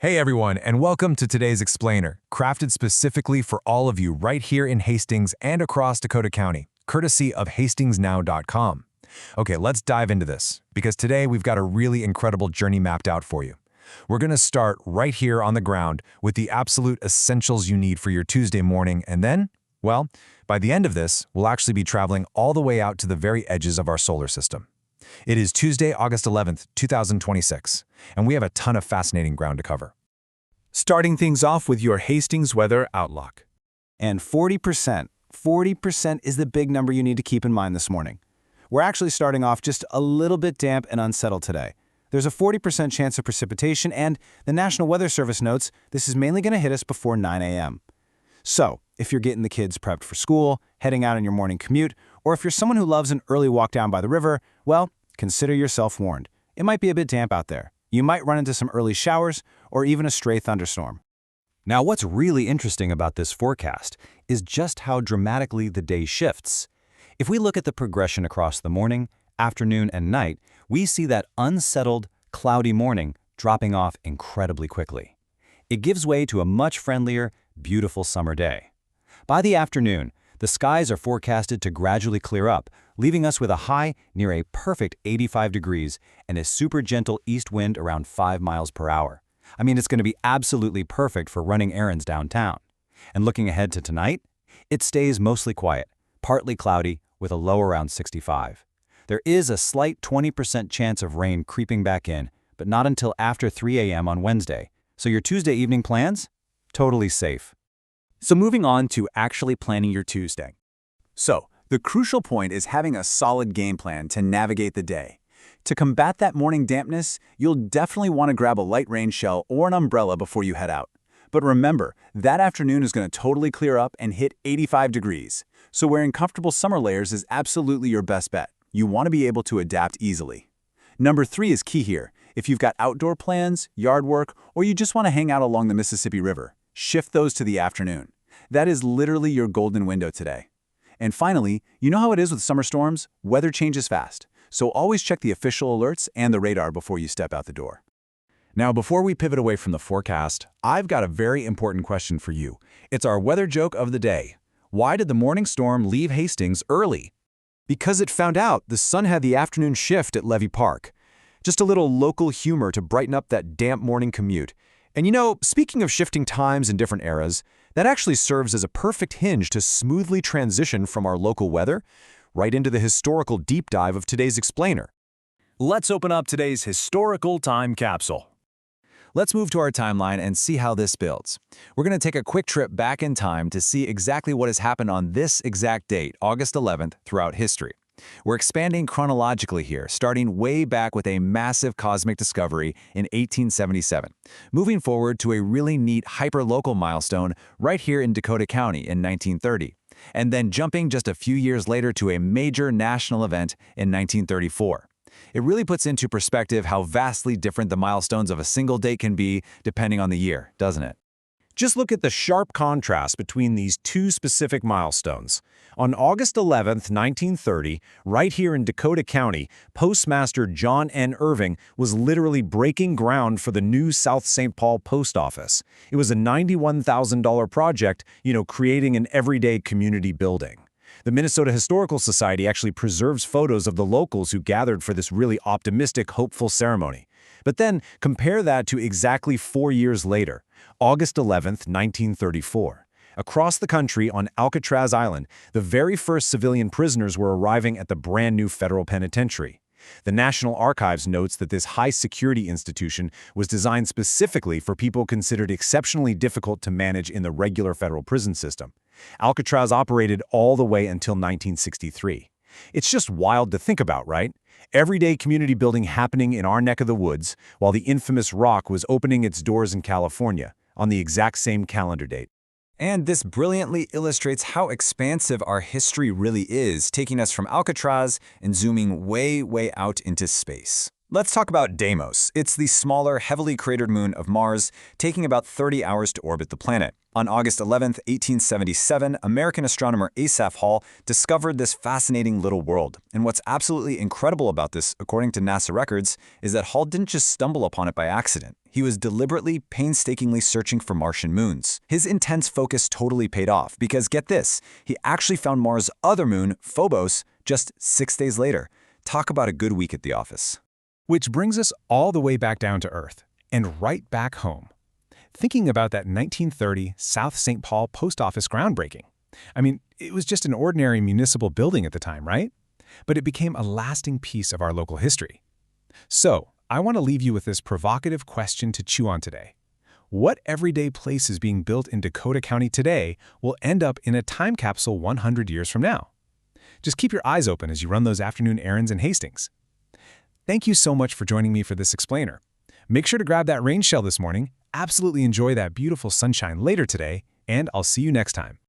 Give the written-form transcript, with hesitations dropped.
Hey everyone, and welcome to today's Explainer, crafted specifically for all of you right here in Hastings and across Dakota County, courtesy of HastingsNow.com. Okay, let's dive into this, because today we've got a really incredible journey mapped out for you. We're going to start right here on the ground with the absolute essentials you need for your Tuesday morning, and then, well, by the end of this, we'll actually be traveling all the way out to the very edges of our solar system. It is Tuesday, August 11th, 2026, and we have a ton of fascinating ground to cover. Starting things off with your Hastings weather outlook. And 40%. 40% is the big number you need to keep in mind this morning. We're actually starting off just a little bit damp and unsettled today. There's a 40% chance of precipitation, and the National Weather Service notes this is mainly going to hit us before 9 a.m. So, if you're getting the kids prepped for school, heading out on your morning commute, or if you're someone who loves an early walk down by the river, well, consider yourself warned. It might be a bit damp out there. You might run into some early showers or even a stray thunderstorm. Now, what's really interesting about this forecast is just how dramatically the day shifts. If we look at the progression across the morning, afternoon, and night, we see that unsettled, cloudy morning dropping off incredibly quickly. It gives way to a much friendlier, beautiful summer day. By the afternoon, the skies are forecasted to gradually clear up, leaving us with a high near a perfect 85 degrees and a super gentle east wind around 5 miles per hour. I mean, it's going to be absolutely perfect for running errands downtown. And looking ahead to tonight, it stays mostly quiet, partly cloudy, with a low around 65. There is a slight 20% chance of rain creeping back in, but not until after 3 a.m. on Wednesday. So your Tuesday evening plans? Totally safe. So moving on to actually planning your Tuesday. So, the crucial point is having a solid game plan to navigate the day. To combat that morning dampness, you'll definitely want to grab a light rain shell or an umbrella before you head out. But remember, that afternoon is going to totally clear up and hit 85 degrees. So wearing comfortable summer layers is absolutely your best bet. You want to be able to adapt easily. Number 3 is key here. If you've got outdoor plans, yard work, or you just want to hang out along the Mississippi River, shift those to the afternoon. That is literally your golden window today. And finally, you know how it is with summer storms? Weather changes fast. So always check the official alerts and the radar before you step out the door. Now, before we pivot away from the forecast, I've got a very important question for you. It's our weather joke of the day. Why did the morning storm leave Hastings early? Because it found out the sun had the afternoon shift at Levy Park. Just a little local humor to brighten up that damp morning commute. And you know, speaking of shifting times in different eras, that actually serves as a perfect hinge to smoothly transition from our local weather right into the historical deep dive of today's Explainer. Let's open up today's historical time capsule. Let's move to our timeline and see how this builds. We're going to take a quick trip back in time to see exactly what has happened on this exact date, August 11th, throughout history. We're expanding chronologically here, starting way back with a massive cosmic discovery in 1877, moving forward to a really neat hyperlocal milestone right here in Dakota County in 1930, and then jumping just a few years later to a major national event in 1934. It really puts into perspective how vastly different the milestones of a single date can be depending on the year, doesn't it? Just look at the sharp contrast between these two specific milestones. On August 11th, 1930, right here in Dakota County, Postmaster John N. Irving was literally breaking ground for the new South St. Paul Post Office. It was a $91,000 project, creating an everyday community building. The Minnesota Historical Society actually preserves photos of the locals who gathered for this really optimistic, hopeful ceremony. But then compare that to exactly 4 years later, August 11th, 1934. Across the country on Alcatraz Island, the very first civilian prisoners were arriving at the brand new federal penitentiary. The National Archives notes that this high-security institution was designed specifically for people considered exceptionally difficult to manage in the regular federal prison system. Alcatraz operated all the way until 1963. It's just wild to think about, right? Everyday community building happening in our neck of the woods, while the infamous Rock was opening its doors in California on the exact same calendar date. And this brilliantly illustrates how expansive our history really is, taking us from Alcatraz and zooming way, way out into space. Let's talk about Deimos. It's the smaller, heavily cratered moon of Mars, taking about 30 hours to orbit the planet. On August 11, 1877, American astronomer Asaph Hall discovered this fascinating little world. And what's absolutely incredible about this, according to NASA records, is that Hall didn't just stumble upon it by accident. He was deliberately, painstakingly searching for Martian moons. His intense focus totally paid off because, get this, he actually found Mars' other moon, Phobos, just 6 days later. Talk about a good week at the office. Which brings us all the way back down to Earth, and right back home. Thinking about that 1930 South St. Paul post office groundbreaking. I mean, it was just an ordinary municipal building at the time, right? But it became a lasting piece of our local history. So, I want to leave you with this provocative question to chew on today. What everyday places being built in Dakota County today will end up in a time capsule 100 years from now? Just keep your eyes open as you run those afternoon errands in Hastings. Thank you so much for joining me for this explainer. Make sure to grab that rain shell this morning, absolutely enjoy that beautiful sunshine later today, and I'll see you next time.